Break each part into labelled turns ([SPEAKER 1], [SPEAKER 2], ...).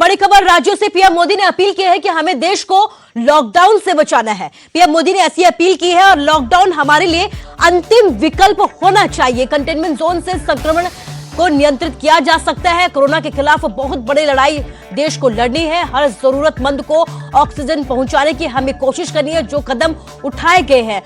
[SPEAKER 1] बड़ी खबर राज्यों से पीएम मोदी ने अपील की है कि हमें देश को लॉकडाउन से बचाना है। पीएम मोदी ने ऐसी अपील की है और लॉकडाउन हमारे लिए अंतिम विकल्प होना चाहिए। कंटेनमेंट जोन से संक्रमण को नियंत्रित किया जा सकता है। कोरोना के खिलाफ बहुत बड़ी लड़ाई देश को लड़नी है। हर जरूरतमंद को ऑक्सीजन पहुंचाने की हमें कोशिश करनी है। जो कदम उठाए गए हैं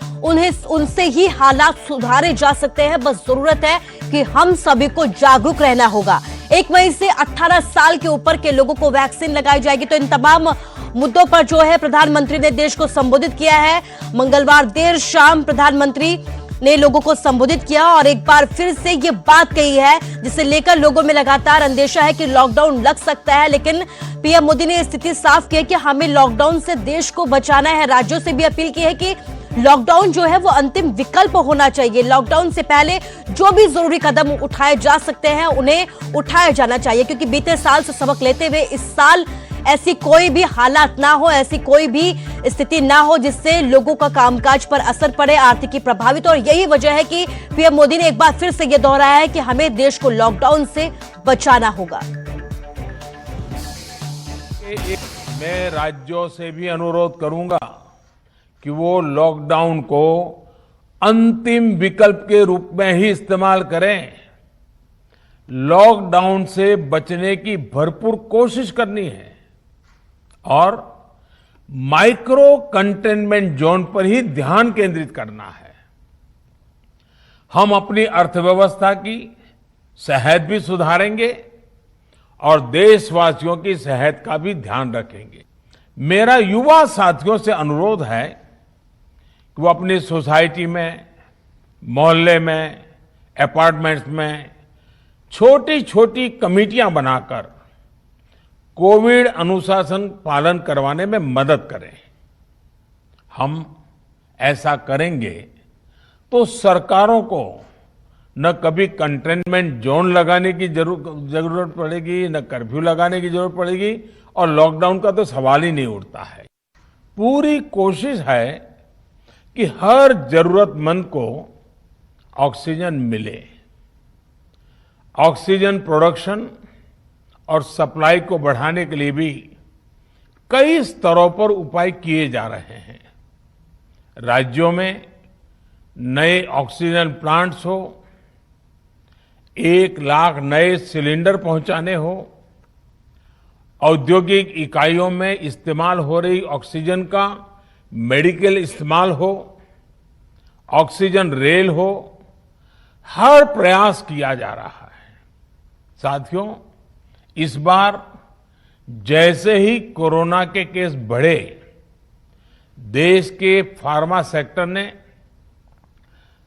[SPEAKER 1] उनसे ही हालात सुधारे जा सकते हैं। बस जरूरत है कि हम सभी को जागरूक रहना होगा। 1 मई से 18 साल के ऊपर के लोगों को वैक्सीन लगाई जाएगी। तो इन तमाम मुद्दों पर जो है प्रधानमंत्री ने देश को संबोधित किया है। मंगलवार देर शाम प्रधानमंत्री ने लोगों को संबोधित किया और एक बार फिर से ये बात कही है जिसे लेकर लोगों में लगातार अंदेशा है कि लॉकडाउन लग सकता है। लेकिन पीएम मोदी ने स्थिति साफ की है कि हमें लॉकडाउन से देश को बचाना है। राज्यों से भी अपील की है कि लॉकडाउन जो है वो अंतिम विकल्प होना चाहिए। लॉकडाउन से पहले जो भी जरूरी कदम उठाए जा सकते हैं उन्हें उठाया जाना चाहिए, क्योंकि बीते साल से सबक लेते हुए इस साल ऐसी कोई भी हालात ना हो, ऐसी कोई भी स्थिति ना हो जिससे लोगों का कामकाज पर असर पड़े, आर्थिकी प्रभावित। और यही वजह है कि पीएम मोदी ने एक बार फिर से यह दोहराया है कि हमें देश को लॉकडाउन से बचाना होगा।
[SPEAKER 2] मैं राज्यों से भी अनुरोध करूंगा कि वो लॉकडाउन को अंतिम विकल्प के रूप में ही इस्तेमाल करें। लॉकडाउन से बचने की भरपूर कोशिश करनी है और माइक्रो कंटेनमेंट जोन पर ही ध्यान केंद्रित करना है। हम अपनी अर्थव्यवस्था की सेहत भी सुधारेंगे और देशवासियों की सेहत का भी ध्यान रखेंगे। मेरा युवा साथियों से अनुरोध है कि वो अपनी सोसाइटी में, मोहल्ले में, अपार्टमेंट्स में छोटी छोटी कमेटियां बनाकर कोविड अनुशासन पालन करवाने में मदद करें। हम ऐसा करेंगे तो सरकारों को न कभी कंटेनमेंट जोन लगाने की जरूरत पड़ेगी, न कर्फ्यू लगाने की जरूरत पड़ेगी और लॉकडाउन का तो सवाल ही नहीं उठता है। पूरी कोशिश है कि हर जरूरतमंद को ऑक्सीजन मिले। ऑक्सीजन प्रोडक्शन और सप्लाई को बढ़ाने के लिए भी कई स्तरों पर उपाय किए जा रहे हैं। राज्यों में नए ऑक्सीजन प्लांट्स हो, 1 लाख नए सिलेंडर पहुंचाने हो, औद्योगिक इकाइयों में इस्तेमाल हो रही ऑक्सीजन का मेडिकल इस्तेमाल हो, ऑक्सीजन रेल हो, हर प्रयास किया जा रहा है। साथियों, इस बार जैसे ही कोरोना के केस बढ़े, देश के फार्मा सेक्टर ने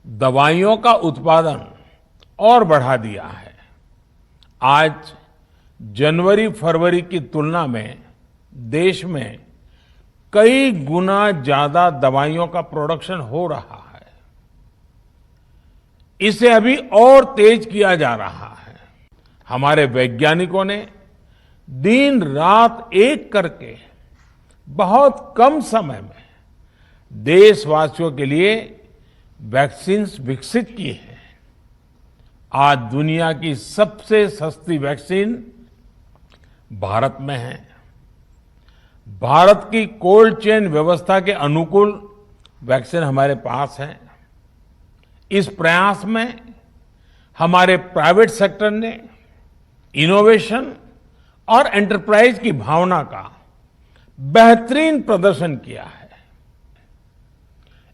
[SPEAKER 2] दवाइयों का उत्पादन और बढ़ा दिया है। आज जनवरी-फरवरी की तुलना में देश में कई गुना ज्यादा दवाइयों का प्रोडक्शन हो रहा है। इसे अभी और तेज किया जा रहा है। हमारे वैज्ञानिकों ने दिन रात एक करके बहुत कम समय में देशवासियों के लिए वैक्सीन विकसित की है। आज दुनिया की सबसे सस्ती वैक्सीन भारत में है। भारत की कोल्ड चेन व्यवस्था के अनुकूल वैक्सीन हमारे पास है। इस प्रयास में हमारे प्राइवेट सेक्टर ने इनोवेशन और एंटरप्राइज की भावना का बेहतरीन प्रदर्शन किया है।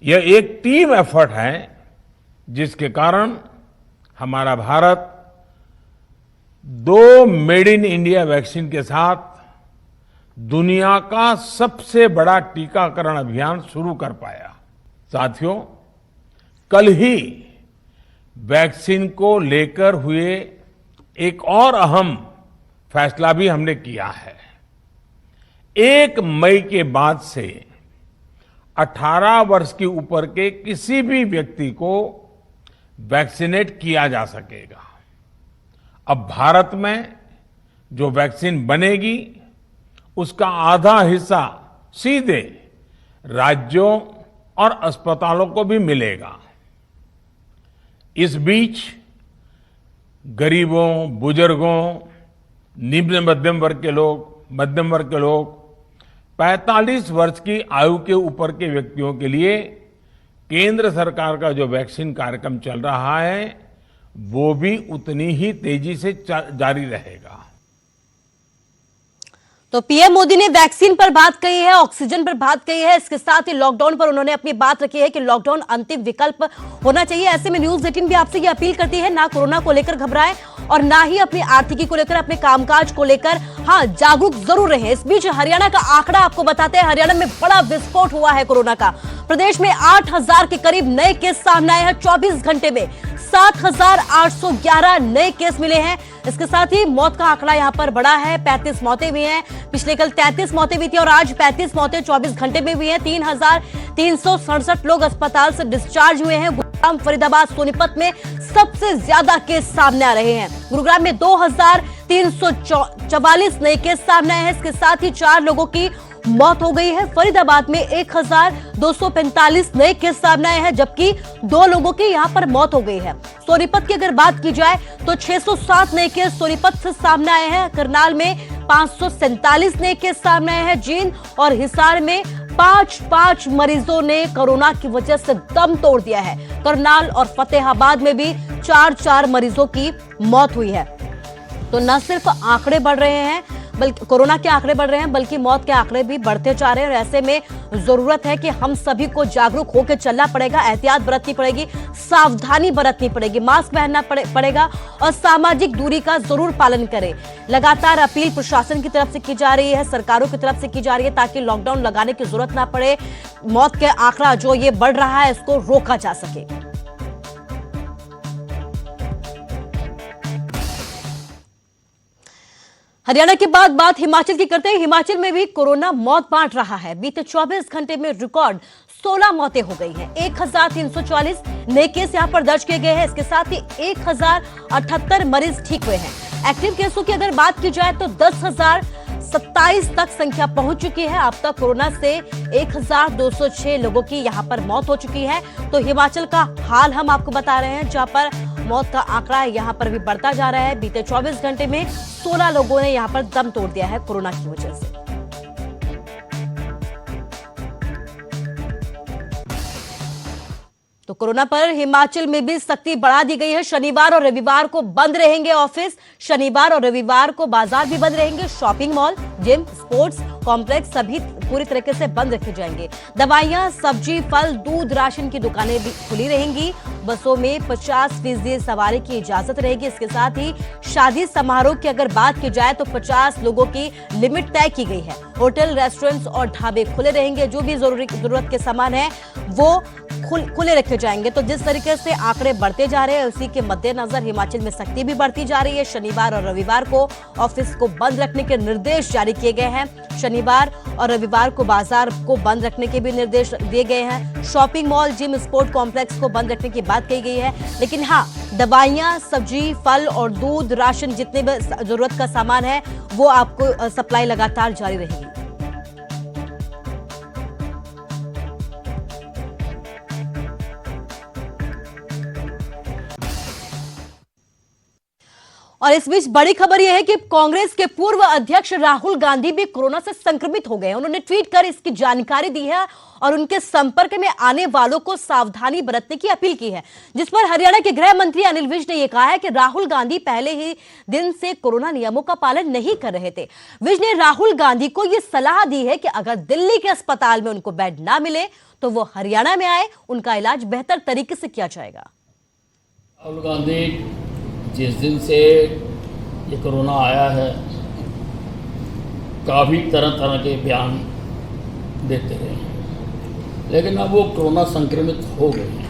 [SPEAKER 2] यह एक टीम एफर्ट है जिसके कारण हमारा Bharat 2 made in India vaccine के साथ दुनिया का सबसे बड़ा टीकाकरण अभियान शुरू कर पाया। साथियों, कल ही वैक्सीन को लेकर हुए एक और अहम फैसला भी हमने किया है। 1 मई के बाद से 18 वर्ष के ऊपर के किसी भी व्यक्ति को वैक्सीनेट किया जा सकेगा। अब भारत में जो वैक्सीन बनेगी उसका आधा हिस्सा सीधे राज्यों और अस्पतालों को भी मिलेगा। इस बीच गरीबों, बुजुर्गों, निम्न मध्यम वर्ग के लोग, मध्यम वर्ग के लोग, 45 वर्ष की आयु के ऊपर के व्यक्तियों के लिए केंद्र सरकार का जो वैक्सीन कार्यक्रम चल रहा है वो भी उतनी ही तेजी से जारी रहेगा।
[SPEAKER 1] तो पीएम मोदी ने वैक्सीन पर बात कही है, ऑक्सीजन पर बात कही है, इसके साथ ही लॉकडाउन पर उन्होंने अपनी बात रखी है कि लॉकडाउन अंतिम विकल्प होना चाहिए। ऐसे में न्यूज 18 भी आपसे ये अपील करती है, ना कोरोना को लेकर घबराएं और ना ही अपनी आर्थिकी को लेकर, अपने कामकाज को लेकर हाँ जागरूक जरूर रहें। इस बीच हरियाणा का आंकड़ा आपको बताते हैं, हरियाणा में बड़ा विस्फोट हुआ है कोरोना का। प्रदेश में 8,000 के करीब नए केस सामने आए हैं। 24 घंटे में 7,811 नए केस मिले हैं। इसके साथ ही मौत का आंकड़ा यहां पर बढ़ा है, 35 मौतें भी हैं। पिछले कल 33 मौतें भी थी और आज 35 मौतें 24 घंटे में भी हैं। 3,367 लोग अस्पताल से डिस्चार्ज हुए हैं। गुरुग्राम, फरीदाबाद, सोनीपत में सबसे ज्यादा केस सामने आ रहे हैं। गुरुग्राम में 2,344 नए केस सामने आए हैं। इसके साथ ही 4 लोगों की मौत हो गई है। फरीदाबाद में 1,245 नए केस सामने आए हैं, जबकि 2 लोगों की यहां पर मौत हो गई है। सोनीपत की अगर बात की जाए तो 607 नए केस सोनीपत से सामने आए हैं। करनाल में 547 नए केस सामने आए हैं। जींद और हिसार में 5 मरीजों ने कोरोना की वजह से दम तोड़ दिया है। करनाल और फतेहाबाद में भी 4 मरीजों की मौत हुई है। तो न सिर्फ आंकड़े बढ़ रहे हैं, बल्कि कोरोना के आंकड़े बढ़ रहे हैं, बल्कि मौत के आंकड़े भी बढ़ते जा रहे हैं। और ऐसे में जरूरत है कि हम सभी को जागरूक होकर चलना पड़ेगा, एहतियात बरतनी पड़ेगी, सावधानी बरतनी पड़ेगी, मास्क पहनना पड़ेगा और सामाजिक दूरी का जरूर पालन करें। लगातार अपील प्रशासन की तरफ से की जा रही है, सरकारों की तरफ से की जा रही है, ताकि लॉकडाउन लगाने की जरूरत ना पड़े। मौत के आंकड़ा जो ये बढ़ रहा है इसको रोका जा सके। हरियाणा के बाद बात हिमाचल की करते हैं। हिमाचल में भी कोरोना मौत बांट रहा है। बीते 24 घंटे में रिकॉर्ड 16 मौतें हो गई हैं। 1,344 नए केस यहां पर दर्ज किए गए हैं। इसके साथ ही 1,078 मरीज ठीक हुए हैं। एक्टिव केसों की अगर बात की जाए तो 10,027 तक संख्या पहुंच चुकी है। अब तक कोरोना से 1,206 लोगों की यहां पर मौत हो चुकी है। तो हिमाचल का हाल हम आपको बता रहे हैं, जहां पर मौत का आंकड़ा यहां पर भी बढ़ता जा रहा है। बीते 24 घंटे में 16 लोगों ने यहां पर दम तोड़ दिया है कोरोना की वजह से। तो कोरोना पर हिमाचल में भी सख्ती बढ़ा दी गई है। शनिवार और रविवार को बंद रहेंगे ऑफिस, शनिवार और रविवार को बाजार भी बंद रहेंगे। Shopping mall, gym, sports complex सभी पूरी तरीके से बंद रखे जाएंगे। दवाइयां, सब्जी, फल, दूध, राशन की दुकानें भी खुली रहेंगी। बसों में 50% सवारी की इजाजत रहेगी। इसके साथ ही शादी समारोह की अगर बात की जाए तो 50 लोगों की लिमिट तय की गई है। होटल, रेस्टोरेंट्स और ढाबे खुले रहेंगे। जो भी जरूरत के सामान है वो खुले रखे जाएंगे। तो जिस तरीके से आंकड़े बढ़ते जा रहे हैं उसी के मद्देनजर हिमाचल में सख्ती भी बढ़ती जा रही है। शनिवार और रविवार को ऑफिस को बंद रखने के निर्देश जारी किए गए हैं। शनिवार और रविवार को बाजार को बंद रखने के भी निर्देश दिए गए हैं। Shopping mall, gym, sport complex को बंद रखने की बात कही गई है। लेकिन हाँ, दवाइयां, सब्जी, फल और दूध, राशन, जितने भी जरूरत का सामान है वो आपको सप्लाई लगातार जारी रहेगी। और इस बीच बड़ी खबर यह है कि कांग्रेस के पूर्व अध्यक्ष राहुल गांधी भी कोरोना से संक्रमित हो गए हैं। उन्होंने ट्वीट कर इसकी जानकारी दी है और उनके संपर्क में आने वालों को सावधानी बरतने की अपील की है, जिस पर हरियाणा के गृह मंत्री अनिल विज ने यह कहा है कि राहुल गांधी पहले ही दिन से कोरोना नियमों का पालन नहीं कर रहे थे। विज ने राहुल गांधी को यह सलाह दी है कि अगर दिल्ली के अस्पताल में उनको बेड ना मिले तो वो हरियाणा में आए, उनका इलाज बेहतर तरीके से किया जाएगा।
[SPEAKER 3] राहुल गांधी जिस दिन से ये कोरोना आया है काफ़ी तरह के बयान देते रहे, लेकिन अब वो कोरोना संक्रमित हो गए हैं।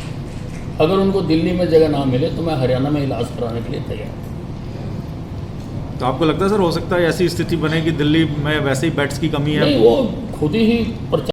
[SPEAKER 3] अगर उनको दिल्ली में जगह ना मिले तो मैं हरियाणा में इलाज कराने के लिए तैयार हूँ।
[SPEAKER 4] तो आपको लगता है सर हो सकता है ऐसी स्थिति बने कि दिल्ली में वैसे ही बेड्स की कमी है?
[SPEAKER 3] नहीं, वो खुद ही